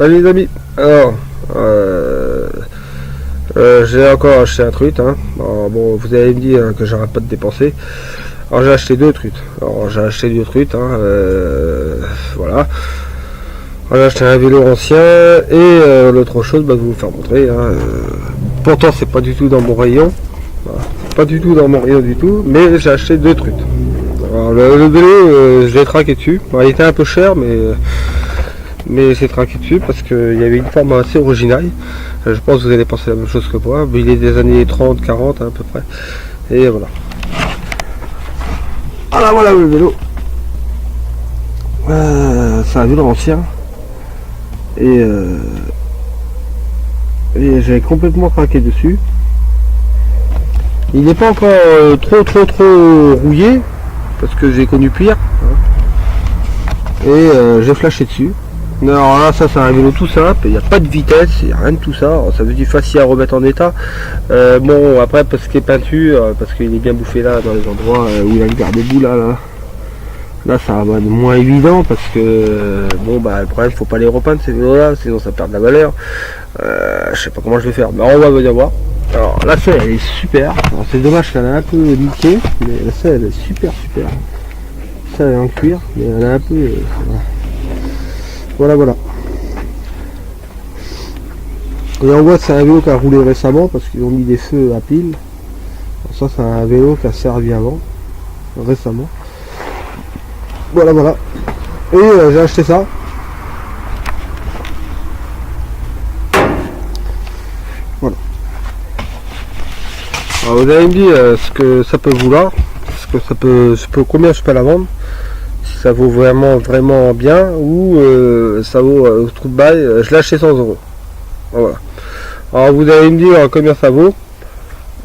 Salut les amis. Alors, j'ai encore acheté un truc. Hein. Alors, bon, vous allez me dire que j'arrête pas de dépenser. Alors j'ai acheté deux trucs. Alors j'ai acheté deux trucs. Hein, voilà. Alors, j'ai acheté un vélo ancien et l'autre chose, bah, je vais vous faire montrer. Hein, pourtant c'est pas du tout dans mon rayon. Voilà. Pas du tout dans mon rayon du tout. Mais j'ai acheté deux trucs. Alors, le vélo, je l'ai traqué dessus. Bon, il était un peu cher, mais j'ai traqué dessus parce qu'il y avait une forme assez originale. Je pense que vous allez penser la même chose que moi. Il est des années 30, 40 hein, à peu près. Et voilà. Voilà le vélo. C'est un vélo ancien. Et j'ai complètement craqué dessus. Il n'est pas encore trop rouillé. Parce que j'ai connu pire. Hein. Et j'ai flashé dessus. Alors là, ça c'est un vélo tout simple, il n'y a pas de vitesse, il n'y a rien de tout ça. Alors, ça veut dire facile à remettre en état. Bon, après, parce qu'il est peinture, parce qu'il est bien bouffé là, dans les endroits où il y a le garde-boue là, ça va être moins évident parce que, bon, bah, le problème, faut pas les repeindre ces vélos-là, sinon ça perd de la valeur. Je sais pas comment je vais faire, mais on va venir voir. Alors, la selle, elle est super. C'est dommage qu'elle a un peu niqué, mais la selle, elle est super. Ça, elle est en cuir, mais elle a un peu. Voilà. Et on voit que c'est un vélo qui a roulé récemment parce qu'ils ont mis des feux à pile. Alors ça c'est un vélo qui a servi avant, récemment. Voilà. Et j'ai acheté ça. Voilà. Alors vous allez me dire ce que ça peut vouloir, combien je peux la vendre. Ça vaut vraiment bien ou ça vaut trou de bail, je l'ai acheté 100 €. Voilà. Alors vous allez me dire combien ça vaut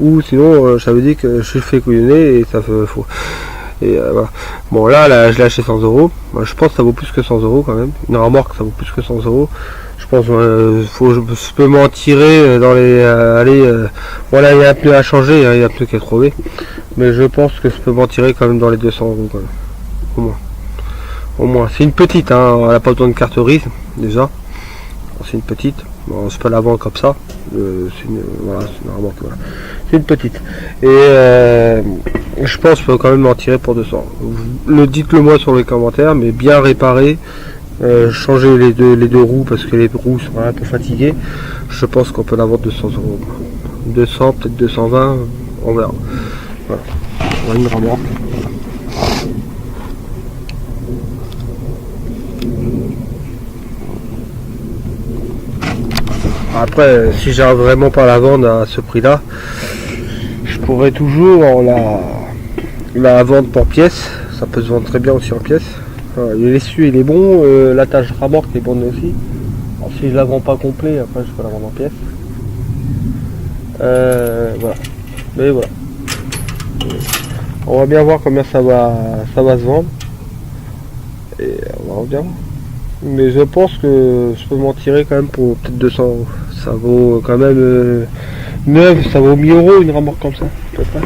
ou sinon ça veut dire que je suis fait couillonner et ça fait faux. Et voilà. Bon là je l'ai acheté 100 €. Moi, je pense que ça vaut plus que 100 € quand même. Une remorque ça vaut plus que 100 €. Je pense je peux m'en tirer dans les voilà, il y a un pneu à changer, hein, il y a un pneu qui est trouvé. Mais je pense que je peux m'en tirer quand même dans les 200 € quand même. Au moins, c'est une petite, hein, elle n'a pas besoin de carte grise déjà. C'est une petite, bon, je peux la vendre comme ça. C'est une remorque, voilà. C'est une petite. Et je pense que je peux quand même m'en tirer pour 200. Dites-le moi sur les commentaires, mais bien réparé. Changer les deux roues parce que les roues sont un peu fatiguées. Je pense qu'on peut la vendre 200 €. 200, peut-être 220, on verra. Voilà. Voilà une remorque. Après, si j'arrive vraiment pas à la vendre à ce prix-là, je pourrais toujours la vendre pour pièces. Ça peut se vendre très bien aussi en pièces. L'essuie il est bon, l'attache remorque est bonne aussi. Alors, si je la vends pas complet, après je peux la vendre en pièces. Voilà. Mais voilà. On va bien voir combien ça va se vendre. Et on va bien voir. Mais je pense que je peux m'en tirer quand même pour peut-être 200 €. Ça vaut quand même neuf, ça vaut 1000 € une remorque comme ça, à peu près.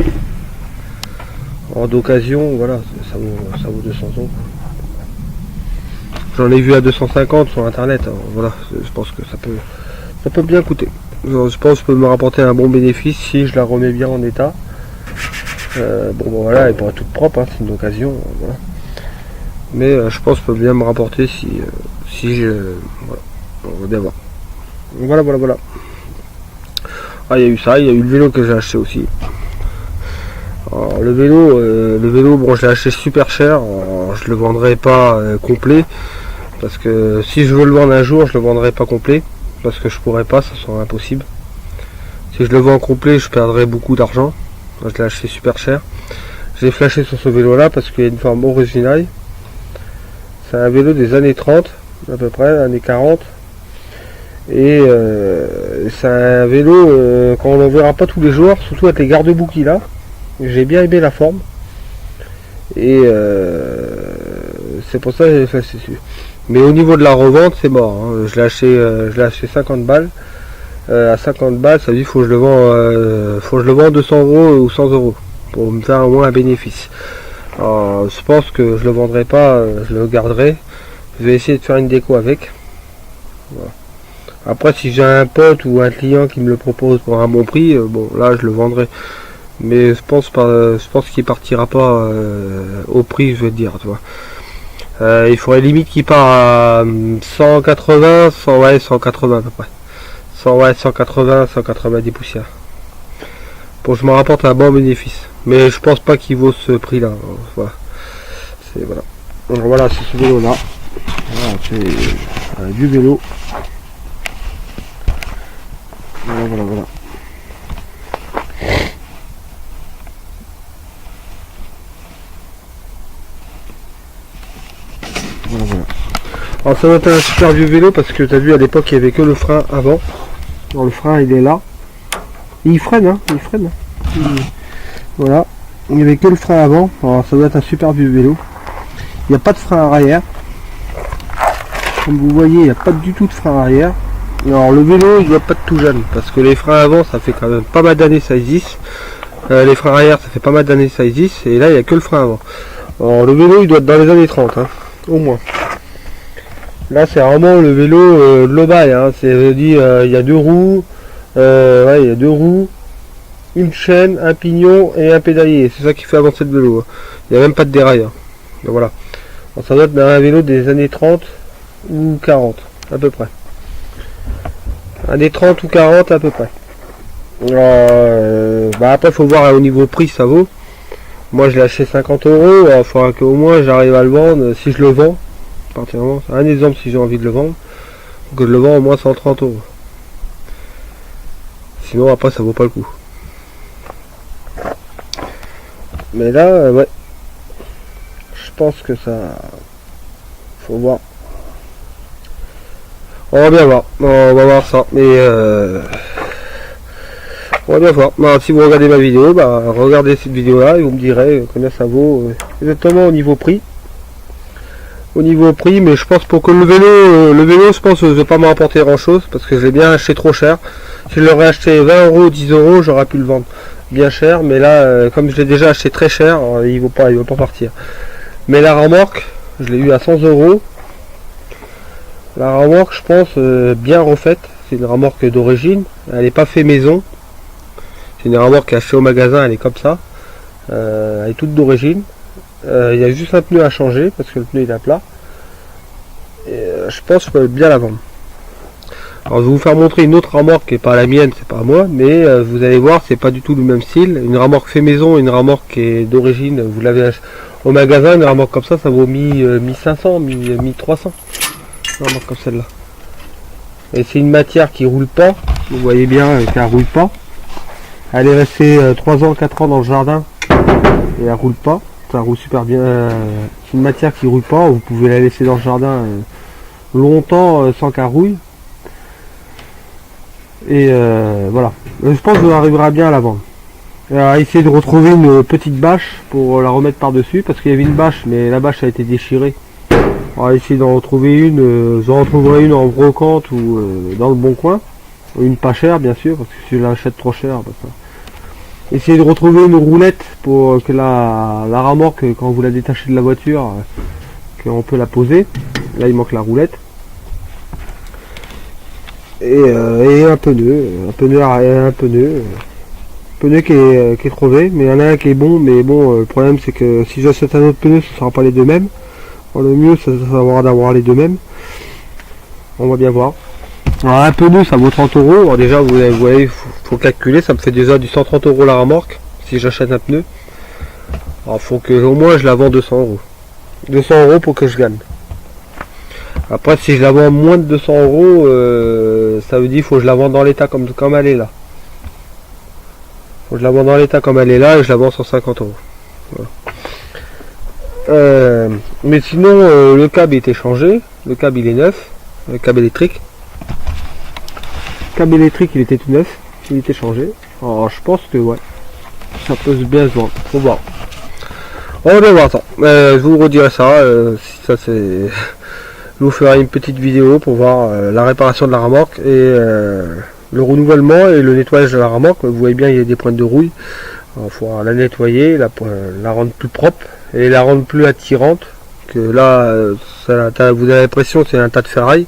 En d'occasion, voilà, ça vaut 200 €. J'en ai vu à 250 sur internet, alors voilà, je pense que ça peut bien coûter. Je pense que je peux me rapporter un bon bénéfice si je la remets bien en état. Bon voilà, elle pourra être toute propre, hein, c'est une occasion, voilà. Mais je pense que je peux bien me rapporter si je. Voilà. On va bien voir. Voilà. Ah, il y a eu ça, il y a eu le vélo que j'ai acheté aussi. Alors, le vélo, bon, je l'ai acheté super cher. Alors, je le vendrai pas complet. Parce que si je veux le vendre un jour, je le vendrai pas complet. Parce que je pourrais pas, ça serait impossible. Si je le vends complet, je perdrai beaucoup d'argent. Je l'ai acheté super cher. J'ai flashé sur ce vélo là parce qu'il y a une forme originale. C'est un vélo des années 30 à peu près, années 40. Et c'est un vélo qu'on ne verra pas tous les jours, surtout avec les garde-boue qu'il a. J'ai bien aimé la forme. Et c'est pour ça que j'ai flashé dessus. Mais au niveau de la revente, c'est mort. Hein. Je l'ai acheté 50 balles. À 50 balles, ça veut dire qu'il faut que je le vende 200 € ou 100 € pour me faire au moins un bénéfice. Alors, je pense que je le vendrai pas, je le garderai. Je vais essayer de faire une déco avec. Voilà. Après, si j'ai un pote ou un client qui me le propose pour un bon prix, bon là je le vendrai. Mais je pense qu'il partira pas au prix, je veux dire, tu vois. Il faudrait limite qu'il part à 180, 100, ouais, 180 à peu près. 100, ouais, 180, 190 poussières. Pour que je me rapporte un bon bénéfice. Mais je pense pas qu'il vaut ce prix là. Voilà. Voilà. Donc voilà, c'est ce vélo là. Voilà, c'est du vélo. Voilà, voilà, voilà. Voilà, voilà. Alors ça va être un super vieux vélo parce que tu as vu à l'époque il n'y avait que le frein avant. Alors le frein il est là. Et il freine, hein, il freine. Voilà. Il n'y avait que le frein avant. Alors ça doit être un super vieux vélo. Il n'y a pas de frein arrière. Comme vous voyez, il n'y a pas du tout de frein arrière. Alors le vélo il doit pas être tout jeune parce que les freins avant ça fait quand même pas mal d'années ça existe. Les freins arrière ça fait pas mal d'années ça existe. Et là il n'y a que le frein avant. Alors le vélo il doit être dans les années 30, hein, au moins. Là c'est vraiment le vélo de l'Obaï, hein. C'est dire il y a deux roues, ouais, il y a deux roues, une chaîne, un pignon et un pédalier. C'est ça qui fait avancer le vélo. Il n'y a même pas de dérail. Hein. Donc, voilà. Alors, ça doit être un vélo des années 30 ou 40 à peu près. Années 30 ou 40 à peu près. Alors, bah après faut voir au niveau prix ça vaut. Moi je l'ai acheté 50 euros. Il faudra qu'au moins j'arrive à le vendre si je le vends. Particulièrement, un exemple si j'ai envie de le vendre, que je le vends au moins 130 euros. Sinon après ça vaut pas le coup. Mais là, ouais, je pense que ça, faut voir. On va bien voir. On va voir ça. Mais on va bien voir. Alors, si vous regardez ma vidéo, bah regardez cette vidéo là et vous me direz combien ça vaut exactement au niveau prix. Au niveau prix, mais je pense pour que le vélo je pense que je vais pas me rapporter grand chose parce que je l'ai bien acheté trop cher. Si je l'aurais acheté 20 euros, 10 euros, j'aurais pu le vendre bien cher, mais là comme je l'ai déjà acheté très cher, il va pas partir. Mais la remorque, je l'ai eu à 100 euros. La remorque, je pense bien refaite, c'est une remorque d'origine, elle n'est pas fait maison. C'est une remorque achetée au magasin, elle est comme ça, elle est toute d'origine. Il y a juste un pneu à changer parce que le pneu est à plat. Et, je pense que je peux bien la vendre. Alors je vais vous faire montrer une autre remorque qui n'est pas la mienne, c'est pas à moi, mais vous allez voir, c'est pas du tout le même style. Une remorque fait maison, une remorque qui est d'origine, vous l'avez au magasin, une remorque comme ça vaut 1500, 1300. Une remorque comme celle-là. Et c'est une matière qui roule pas, vous voyez bien qu'elle roule pas. Elle est restée 3 ans, 4 ans dans le jardin et elle roule pas. Ça roule super bien. C'est une matière qui roule pas. Vous pouvez la laisser dans le jardin longtemps sans qu'elle rouille. Et voilà. Je pense qu'on arrivera bien à la vendre. Alors, essayer de retrouver une petite bâche pour la remettre par dessus parce qu'il y avait une bâche, mais la bâche a été déchirée. On va essayer d'en retrouver une. J'en retrouverai une en brocante ou dans le bon coin. Une pas chère bien sûr parce que si je l'achète trop cher, bah, ça. Essayez de retrouver une roulette pour que la remorque, quand vous la détachez de la voiture, qu'on peut la poser. Là il manque la roulette. Et un pneu arrière, un pneu qui est crevé, mais il y en a un qui est bon, mais bon le problème c'est que si j'achète un autre pneu ce ne sera pas les deux mêmes. Alors, le mieux ça sera d'avoir les deux mêmes. On va bien voir. Alors un pneu ça vaut 30 euros. Alors déjà vous voyez, faut calculer, ça me fait déjà du 130 euros la remorque si j'achète un pneu. Alors faut que au moins je la vends 200 euros. 200 euros pour que je gagne. Après si je la vends moins de 200 euros, ça veut dire faut que je la vende dans l'état comme elle est là. Faut que je la vende dans l'état comme elle est là et je la vends 150 euros. Voilà. Mais sinon le câble était changé, le câble il est neuf, le câble électrique. Le câble électrique il était tout neuf, il était changé. Alors je pense que ouais, ça peut bien se vendre, faut voir. On va bien voir ça. Je vous redirai ça, si ça c'est. Je vous ferai une petite vidéo pour voir la réparation de la remorque et le renouvellement et le nettoyage de la remorque. Vous voyez bien il y a des pointes de rouille. Il faudra la nettoyer, la rendre plus propre et la rendre plus attirante. Que là, vous avez l'impression que c'est un tas de ferraille.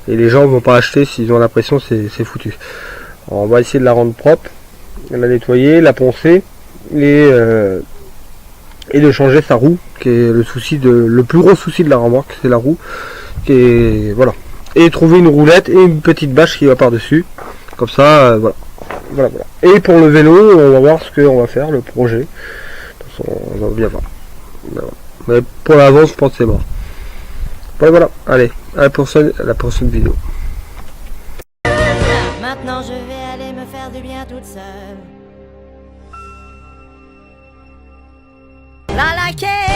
Et les gens vont pas acheter s'ils ont l'impression que c'est foutu. Alors, on va essayer de la rendre propre, la nettoyer, la poncer et de changer sa roue, qui est le plus gros souci de la remorque, c'est la roue. Voilà. Et trouver une roulette et une petite bâche qui va par dessus. Comme ça, voilà. Voilà. Et pour le vélo, on va voir ce qu'on va faire, le projet. On va bien voir. Mais pour l'avance, je pense que c'est mort. Voilà. Allez, à la prochaine vidéo. Maintenant je vais aller me faire du bien toute seule. La laquée